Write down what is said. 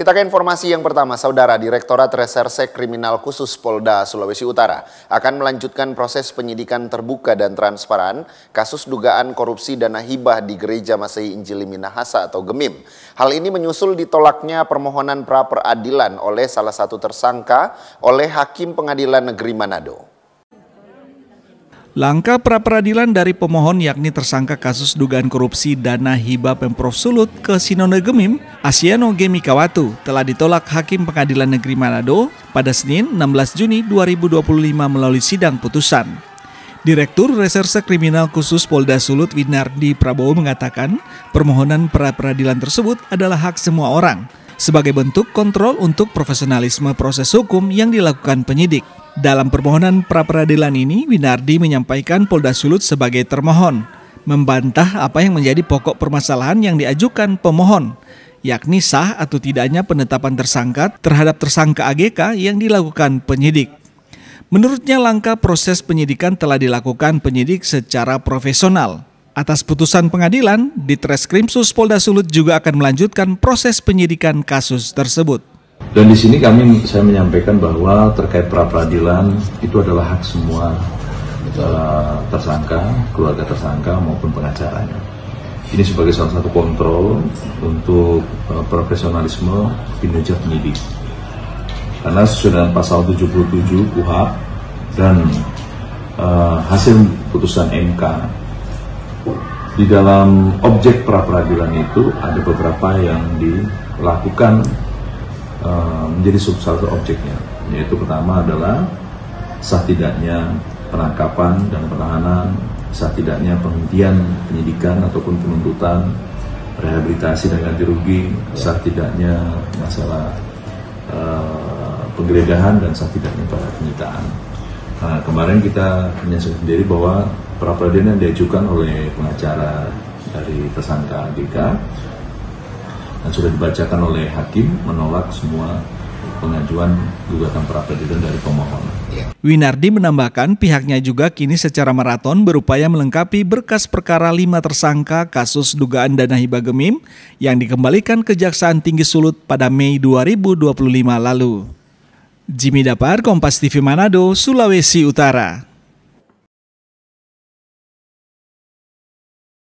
Kita ke informasi yang pertama, Saudara. Direktorat Reserse Kriminal Khusus Polda Sulawesi Utara akan melanjutkan proses penyidikan terbuka dan transparan kasus dugaan korupsi dana hibah di Gereja Masehi Injili Minahasa atau GEMIM. Hal ini menyusul ditolaknya permohonan pra-peradilan oleh salah satu tersangka oleh Hakim Pengadilan Negeri Manado. Langkah pra-peradilan dari pemohon yakni tersangka kasus dugaan korupsi dana hibah Pemprov Sulut ke Sinode GEMIM, Asiano Gemikawatu, telah ditolak Hakim Pengadilan Negeri Manado pada Senin 16 Juni 2025 melalui sidang putusan. Direktur Reserse Kriminal Khusus Polda Sulut Winardi Prabowo mengatakan permohonan pra-peradilan tersebut adalah hak semua orang sebagai bentuk kontrol untuk profesionalisme proses hukum yang dilakukan penyidik. Dalam permohonan pra-peradilan ini, Winardi menyampaikan Polda Sulut sebagai termohon, membantah apa yang menjadi pokok permasalahan yang diajukan pemohon, yakni sah atau tidaknya penetapan tersangka terhadap tersangka AGK yang dilakukan penyidik. Menurutnya langkah proses penyidikan telah dilakukan penyidik secara profesional. Atas putusan pengadilan, Ditreskrimsus Polda Sulut juga akan melanjutkan proses penyidikan kasus tersebut. Dan di sini saya menyampaikan bahwa terkait pra-peradilan itu adalah hak semua tersangka, keluarga tersangka maupun pengacaranya. Ini sebagai salah satu kontrol untuk profesionalisme kinerja penyidik. Karena sesuai dengan pasal 77 KUHP dan hasil putusan MK, di dalam objek pra-peradilan itu ada beberapa yang dilakukan menjadi salah satu objeknya, yaitu pertama adalah sah tidaknya penangkapan dan penahanan, sah tidaknya penghentian penyidikan ataupun penuntutan, rehabilitasi dan ganti rugi, sah tidaknya masalah penggeledahan dan sah tidaknya pada penyitaan. Nah, kemarin kita menyaksikan sendiri bahwa pra-peradilan yang diajukan oleh pengacara dari tersangka AGK dan sudah dibacakan oleh hakim menolak semua pengajuan gugatan pra-peradilan dari pemohon. Winardi menambahkan pihaknya juga kini secara maraton berupaya melengkapi berkas perkara 5 tersangka kasus dugaan dana hibah GEMIM yang dikembalikan Kejaksaan Tinggi Sulut pada Mei 2025 lalu. Jimmy Dapar, Kompas TV Manado, Sulawesi Utara.